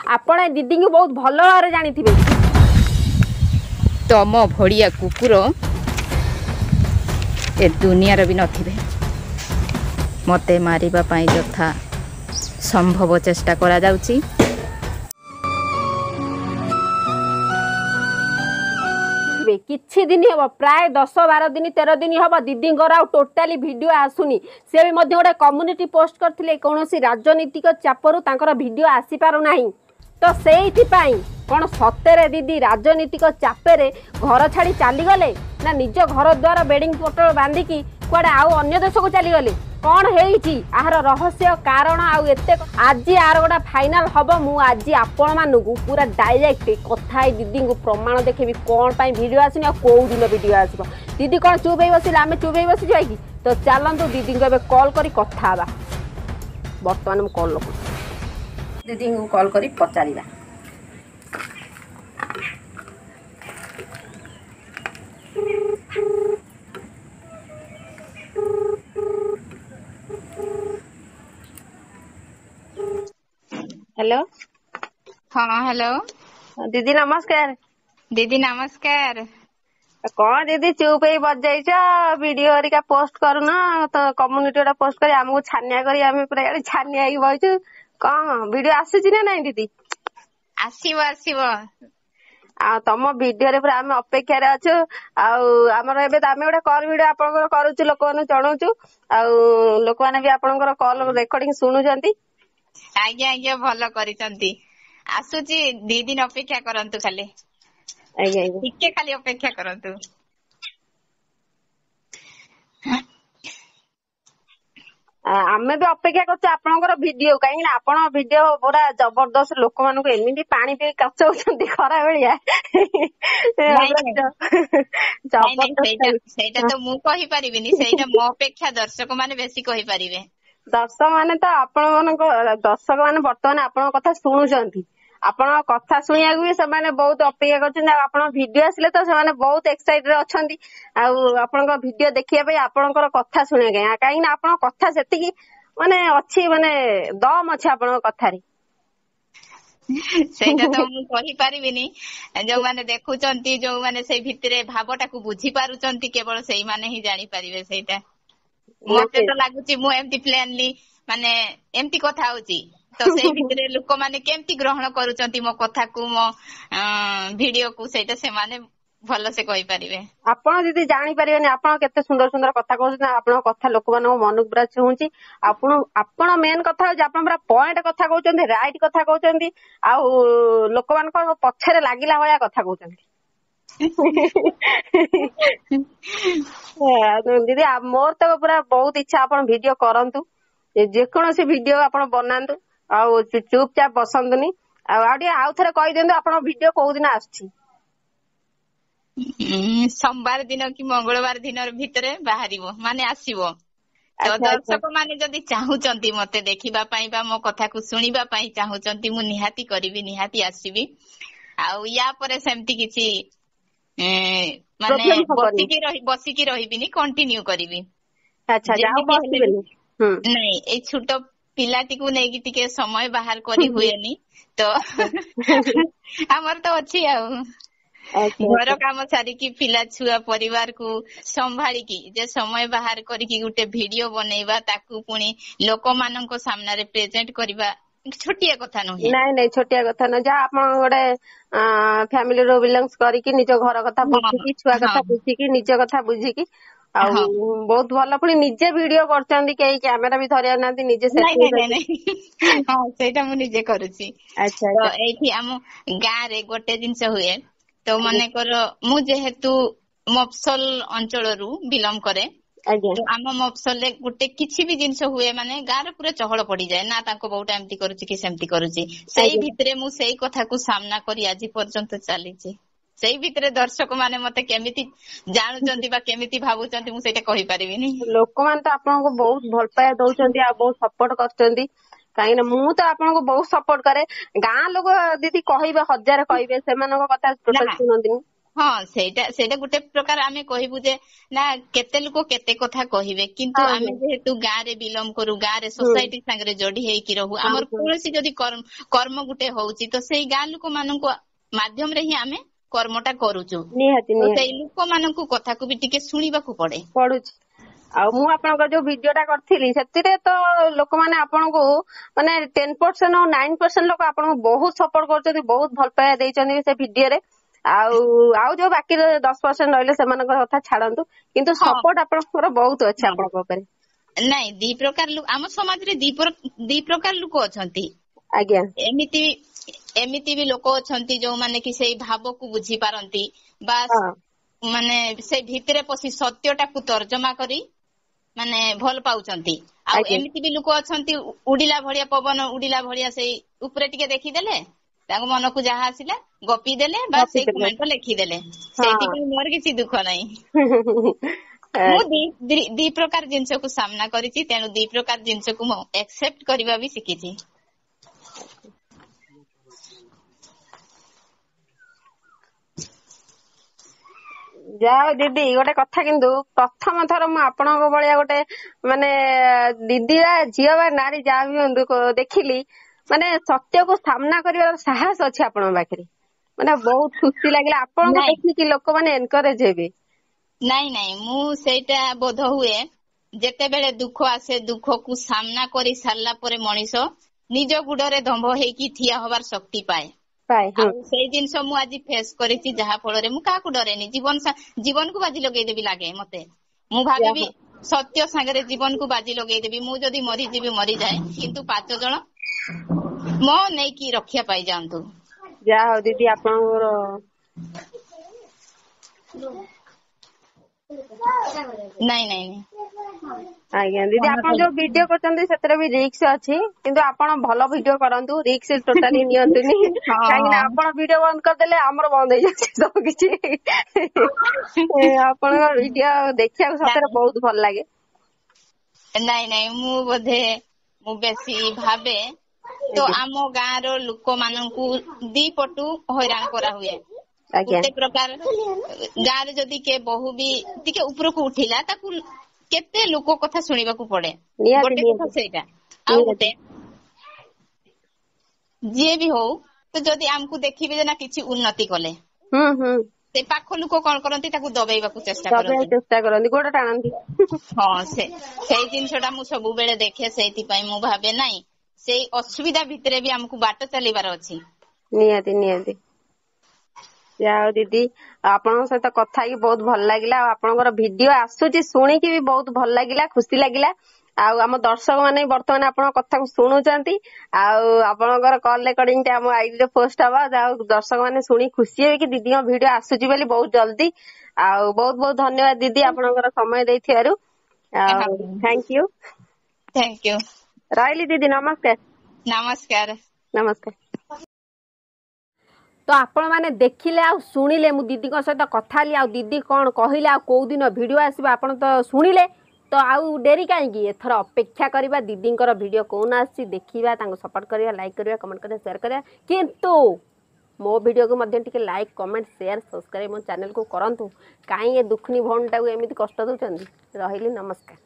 आपण दीदी को बहुत भल भाव जानी तम भड़िया कुकुर ए दुनियार भी नथिबे मते मारिबा पाई यथा संभव चेष्टा करा जाउची। किछि दिन हम प्राय 10-12 दिन 13 दिन हम दीदी टोटाली वीडियो आसुनी से भी गोटे कम्युनिटी पोस्ट करथिले कोनोसी राजनीतिक चापरु तांकर वीडियो आसी पारु नाही तो सेइथिपाई कौन सतेरे दीदी राजनीतिक चापेरे घर छाड़ी चली गले ना निज घर द्वार बेडिंग पटल बांधिकी कुआडे आउ अन्य देश को चली गले कौन है आहार रहस्य कारण आउ एते आज आर गोटा फाइनाल हम मु आज आपण मानू पूरा डायरेक्ट कथा दीदी को प्रमाण देखेबी कौन पाई वीडियो आसनी आ कौ दिन वीडियो आसब दीदी कौन चुप ही बसिले आम चुप ही बसी जाए तो चलतु दीदी को एबे कॉल करी कथा हवा बर्तमान मु कॉल लगू दीदी को कॉल करी पचारिबा। हेलो हाँ हेलो दीदी नमस्कार। दीदी नमस्कार। कौन दीदी चुप ही बज जाइछ वीडियो हरिका पोस्ट करूना तो कम्युनिटी टा पोस्ट करी हमको छानिया करी आम पूरा यार छानिया ही बइछु कौन वीडियो आସୁଛି ना नहीं दीदी? आसीबो आसीबो आ तम वीडियो रे पूरा हम अपेक्षा रे अछु आमर एबे आमे गोटे कॉल वीडियो आपनकर करूछु लोक माने जणाउछु आ लोक माने भी आपनकर कॉल रेकॉर्डिंग सुनुचंती। आज्ञा आज्ञा भल करिसंती आसुची 2 दिन अपेक्षा करंतु खाली आज्ञा टिके खाली अपेक्षा करंतु। आमे भी अपेक्षा करछु आपनकर वीडियो काहे ना आपन वीडियो पूरा जबरदस्त लोक मानक एमिति पानी पे कचौचंती खरा बेलिया सेटा तो मु कहि परिबिनी सेटा मो अपेक्षा दर्शक माने बेसी कहि परिबे। दर्शक माने तो आपण मानक दर्शक माने वर्तमान आपण कथा सुनुचंती आपण कथा सुनिया भी से माने बहुत अपेक्षा करछन आपण वीडियो आसिले तो से माने बहुत एक्साइटेड अछंती आपण वीडियो देखिया पे आपणकर कथा सुनिया गया काहे ना आपण कथा सेतिकी माने अछि माने दम अछि आपण कथा रे सेटा तो मु कहि परिबिनी जो माने देखुचंती जो माने से भितरे भावटा को बुझी पारुचंती केवल सेही माने ही जानि परिबे सेटा मते तो लागुची मु एम्ति प्लेनली माने एम्ति कथा होची तो से भितरे लोक माने केम्ति ग्रहण करूचंती मो कथा को मो वीडियो को सेटा से माने भलो से कहि परिबे। आपण दीदी जानि परिबेनी आपण केते सुंदर सुंदर कथा कहउछन आपण कथा लोक मानो मन पूरा छुंची आपण मेन कथा हो आपण पूरा पॉइंट कथा कहउछन राइट कथा कहउछन आ लोक मान को पछरे लागिला होया कथा कहउछन दीदी मोर तो पूरा बहुत इच्छा आपण वीडियो करंतु जेकोसी वीडियो आपण बनांतु आ चुपचाप बसंतुनी आउ थरे कहि देंतु आपण वीडियो को दिन आछी सोमवार दिन कि मंगलवार दिन भितरे बाहरिबो माने आसीबो तो दर्शक माने जदी चाहुचंती मते देखिबा पई बा मो कथा को सुनिबा पई चाहुचंती मु निहाती करबी निहाती आसीबी आ या परे सेमती किछि माने बसिकी रहिबिनी कंटिन्यू करबी। अच्छा जाओ बसिबेनी नहीं ए छोटो पिलाटी को नेकी टिके समय बाहर करी हुएनी तो हमर तो अछि आ घर काम सारी की पिला छुआ परिवार को संभाली की जे समय बाहर करी गुटे वीडियो बनेबा ताकू पुनी लोक मानन को सामने रे प्रेजेंट करबा छोटिया कथा नहीं नहीं छोटिया कथा न जा आपण गोटे फैमिली रो बिलोंग्स करी की निज घर कथा बुझी छुआ कथा बुझी की निज कथा बुझी की बहुत भल पुणी निजे वीडियो करछंती के कैमरा भी धरिया नांती निजे हां सेटा मु निजे करूची। अच्छा तो एठी हम गां रे गोटे जिंस हुए तो माने करो मु जेहेतु मफसल अंचल रु बिलोंग करे तो आम मफसल रे गोटे किछि भी जिंस हुए माने गां रे पूरा चहल पड़ी जाए ना ताको बहुत एम्ति करूची कि सेम्ति करूची सेही भितरे मु सेही कथा को सामना करी आज पर्यंत चलीची सेही भितरे दर्शक माने मते केमिति जानुचंती बा केमिति भाबुचंती मु सेटा कहि परिबिनी लोक मान तो आपन को बहुत भल पाया दउचंती आ बहुत सपोर्ट करचंती काहे ना मु तो आपन को बहुत सपोर्ट करे गां लोग दीदी कहिबे हजार कहिबे सेमानको कथा टोटल सुनंती ହଁ ସେଇଟା ସେଇଟା ଗୋଟେ ପ୍ରକାର ଆମେ କହିବୁ ଯେ ନା କେତେ ଲୋକ କେତେ କଥା କହିବେ, କିନ୍ତୁ ହଁ ଆମେ ହଁ ଯେହେତୁ ଗାଁରେ ବିଲଙ୍ଗ କରୁ, ଗାଁରେ ହୁଁ ସୋସାଇଟି ସାଙ୍ଗରେ ଯୋଡି ହେଇକି ରହୁ, ହଁ ଆମର ହଁ କୌଣସି ଯଦି କର୍ମ ଗୋଟେ ହଉଛି ତ ସେଇ ଗାଁ ଲୋକ ମାନଙ୍କୁ ମାଧ୍ୟମରେ ହିଁ ଆମେ କର୍ମଟା କରୁଛୁ। ନିହାତି ତ ନିହାତି ସେଇ ଲୋକମାନଙ୍କୁ କଥାକୁ ବି ଟିକେ ଶୁଣିବାକୁ ପଡେ। ପଢୁଛି। ଆଉ ମୁଁ ଆପଣଙ୍କର ଯୋଉ ଭିଡିଓ ଟା କରିଥିଲି ସେଥିରେ ତ ଲୋକମାନେ ଆପଣଙ୍କୁ ମାନେ 10% ଆଉ 9% ଲୋକ ଆପଣଙ୍କୁ ବହୁତ ସପୋର୍ଟ କରୁଛନ୍ତି, ବହୁତ ଭଲ ପାଇବା ଦେଇଛନ୍ତି ସେ ଭିଡିଓରେ। ଆଉ ଆଉ ଯୋଉ ବାକି 10% ରହିଲେ ସେମାନଙ୍କର କଥା ଛାଡନ୍ତୁ, କିନ୍ତୁ ହଁ ସପୋର୍ଟ ଆପଣଙ୍କର ବହୁତ ଅଛି ହଁ ଆପଣଙ୍କ ଉପରେ। ନାଇଁ ଦି ପ୍ରକାର ଲୋକ ଆମ ସମାଜରେ ଦି ପ୍ରକାର ଲୋକ ଅଛନ୍ତି। ଆଜ୍ଞା ଏମିତି ଏମିତି ବି ଲୋକ ଅଛନ୍ତି ଯୋଉମାନେ କି ସେଇ ଭାବକୁ ବୁଝି ପାରନ୍ତି, ବାସ୍ ହଁ ମାନେ ସେ ଭିତରେ ପଶି ସତ୍ୟଟାକୁ ତର୍ଜମା କରି ମାନେ ଭଲ ପାଉଛନ୍ତି। ଆଉ ଆଜ୍ଞା ଏମିତି ବି ଲୋକ ଅଛନ୍ତି ଉଡିଲା ଭଳିଆ, ପବନ ଉଡିଲା ଭଳିଆ ସେଇ ଉପରେ ଟିକେ ଦେଖିଦେଲେ ତାଙ୍କ ମନକୁ ଯାହା ଆସିଲା ଗପି ଦେଲେ ବା ସେଇ ଗପିଦେଲେ କମେଣ୍ଟ ଲେଖିଦେଲେ, ହଁ ସେଇଥିପାଇଁ ମୋର କିଛି ଦୁଃଖ ନାହିଁ। ମୁଁ ଦି ପ୍ରକାର ଜିନିଷକୁ ସାମ୍ନା କରିଛି, ତେଣୁ ଦି ପ୍ରକାର ଜିନିଷକୁ ମୁଁ ଆକ୍ସେପ୍ଟ କରିବା ବି ଶିଖିଛି। ଯାହା ହଉ ଦିଦି ଗୋଟେ କଥା, କିନ୍ତୁ ପ୍ରଥମ ଥର ମୁଁ ଆପଣଙ୍କ ଭଳିଆ ଗୋଟେ ମାନେ ଦିଦି ବା ଝିଅ ବା ନାରୀ ଯାହା ବି ହୁଅନ୍ତୁ ଦେଖିଲି, ମାନେ ସତ୍ୟକୁ ସାମ୍ନା କରିବାର ସାହସ ଅଛି ଆପଣଙ୍କ ପାଖରେ। ମାନେ ବହୁତ ଖୁସି ଲାଗିଲା ଆପଣଙ୍କୁ ନାଇଁ ଦେଖିକି ଲୋକମାନେ ଏନକରେଜ ହେବେ। ନାଇଁ ନାଇଁ ମୁଁ ସେଇଟା ବୋଧ ହୁଏ ଯେତେବେଳେ ଦୁଃଖ ଆସେ ଦୁଃଖକୁ ସାମ୍ନା କରି ସାରିଲା ପରେ ମଣିଷ ନିଜ ଗୋଡରେ ଦମ୍ଭ ହେଇକି ଠିଆ ହବାର ଶକ୍ତି ପାଏ। ପାଏ ହୁଁ ଆଉ ସେଇ ଜିନିଷ ମୁଁ ଆଜି ଫେସ କରିଛି, ଯାହା ଫଳରେ ମୁଁ କାହାକୁ ଡରେନି। ଜୀବନକୁ ବାଜି ଲଗେଇଦେବି ଲାଗେ ମତେ। ମୁଁ ଭାବେବି ଯାହା ସତ୍ୟ ସାଙ୍ଗରେ ଜୀବନକୁ ବାଜି ଲଗେଇଦେବି, ମୁଁ ଯଦି ମରିଯିବି ମରିଯାଏ, କିନ୍ତୁ 5 ଜଣ ମୋ ନେଇକି ରକ୍ଷା ପାଇଯାଆନ୍ତୁ। ଯାହା ହଉ ଦିଦି ଆପଣଙ୍କର ନାଇଁ ନାଇଁ ଆଜ୍ଞା ଦିଦି ଆପଣ ଯୋଉ ଭିଡିଓ କରୁଛନ୍ତି ସେଥିରେ ବି ରିକ୍ସ ଅଛି, କିନ୍ତୁ ଆପଣ ଭଲ ଭିଡିଓ କରନ୍ତୁ, ରିକ୍ସ ଟୋଟାଲି ନିଅନ୍ତୁନି। କାହିଁକି ନା ହଁ ଆପଣ ଭିଡିଓ ବନ୍ଦ କରିଦେଲେ ଆମର ବନ୍ଦ ହେଇଯାଉଛି ସବୁ କିଛି। ଆପଣଙ୍କ ଭିଡିଓ ଦେଖିବାକୁ ସତରେ ନାଇଁ ବହୁତ ଭଲ ଲାଗେ। ନାଇଁ ମୁଁ ବେଶୀ ଭାବେ ତ ଆଜ୍ଞା ଆମ ଗାଁ ର ଲୋକମାନଙ୍କୁ ଦି ପଟୁ ହଇରାଣ କରାହୁଏ। ଆଜ୍ଞା ଗୋଟେ ପ୍ରକାର ଗାଁରେ ଯଦି କିଏ ବୋହୁ ବି ଟିକେ ଉପରକୁ ଉଠିଲା, ତାକୁ କେତେ ଲୋକ କଥା ଶୁଣିବାକୁ ପଡେ। ନିହାତି ଗୋଟେ କଥା ନିହାତି ସେଇଟା। ଆଉ ନିହାତି ଗୋଟେ ଯିଏ ବି ହଉ ତ ଯଦି ଆମକୁ ଦେଖିବେ ଯେ ନା କିଛି ଉନ୍ନତି କଲେ, ହୁଁ ହୁଁ ସେ ପାଖ ଲୋକ କଣ କରନ୍ତି ତାକୁ ଦବେଇବାକୁ ଚେଷ୍ଟା ଦବେଇବାକୁ କରନ୍ତି। ଚେଷ୍ଟା କରନ୍ତି, ଗୋଡ ଟାଣନ୍ତି। ହଁ ସେଇ ଜିନିଷ ଟା ମୁଁ ସବୁବେଳେ ଦେଖେ, ସେଇଥିପାଇଁ ମୁଁ ଭାବେ ନାହିଁ ସେଇ ଅସୁବିଧା ଭିତରେ ବି ଆମକୁ ବାଟ ଚାଲିବାର ଅଛି। ନିହାତି ନିହାତି। ଯାହା ହଉ ଦିଦି ଆପଣଙ୍କ ସହିତ କଥା ହେଇକି ବହୁତ ଭଲ ଲାଗିଲା, ଆଉ ଆପଣଙ୍କର ଭିଡିଓ ଆସୁଛି ଶୁଣିକି ବି ବହୁତ ଭଲ ଲାଗିଲା, ଖୁସି ଲାଗିଲା। ଆଉ ଆମ ଦର୍ଶକ ମାନେ ବର୍ତ୍ତମାନ ଆପଣଙ୍କ କଥାକୁ ଶୁଣୁଛନ୍ତି, ଆଉ ଆପଣଙ୍କର କଲ ରେକର୍ଡିଂ ଟା ଆମ ଆଇଡି ରେ ପୋଷ୍ଟ ହବ, ଆଉ ଦର୍ଶକ ମାନେ ଶୁଣି ଖୁସି ହେବେ କି ଦିଦିଙ୍କ ଭିଡିଓ ଆସୁଛି ବୋଲି ବହୁତ ଜଲ୍ଦି। ଆଉ ବହୁତ ବହୁତ ଧନ୍ୟବାଦ ଦିଦି ଆପଣଙ୍କର ସମୟ ଦେଇଥିବାରୁ, ଆଉ ଥ୍ୟାଙ୍କ ୟୁ। Thank you. ରହିଲି ଦିଦି, ନମସ୍କାର। ନମସ୍କାର। ନମସ୍କାର। ତ ଆପଣ ମାନେ ଦେଖିଲେ ଆଉ ଶୁଣିଲେ, ମୁଁ ଦିଦିଙ୍କ ସହିତ କଥା ହେଲି, ଆଉ ଦିଦି କଣ କହିଲେ, ଆଉ କୋଉ ଦିନ ଭିଡିଓ ଆସିବ ଆପଣ ତ ଶୁଣିଲେ। ତ ଆଉ ଡେରି କାହିଁକି, ଏଥର ଅପେକ୍ଷା କରିବା ଦିଦିଙ୍କର ଭିଡିଓ କୋଉନ ଆସୁଛି ଦେଖିବା, ତାଙ୍କୁ ସପୋର୍ଟ କରିବା, ଲାଇକ୍ କରିବା, କମେଣ୍ଟ କରିବା, ସେୟାର କରିବା। କିନ୍ତୁ ମୋ ଭିଡିଓକୁ ମଧ୍ୟ ଟିକେ ଲାଇକ୍, କମେଣ୍ଟ, ସେୟାର, ସବସ୍କ୍ରାଇବ ମୋ ଚ୍ୟାନେଲକୁ କରନ୍ତୁ। କାହିଁ ଏ ଦୁଃଖନୀ ଭଉଣୀଟାକୁ ଏମିତି କଷ୍ଟ ଦଉଛନ୍ତି। ରହିଲି, ନମସ୍କାର।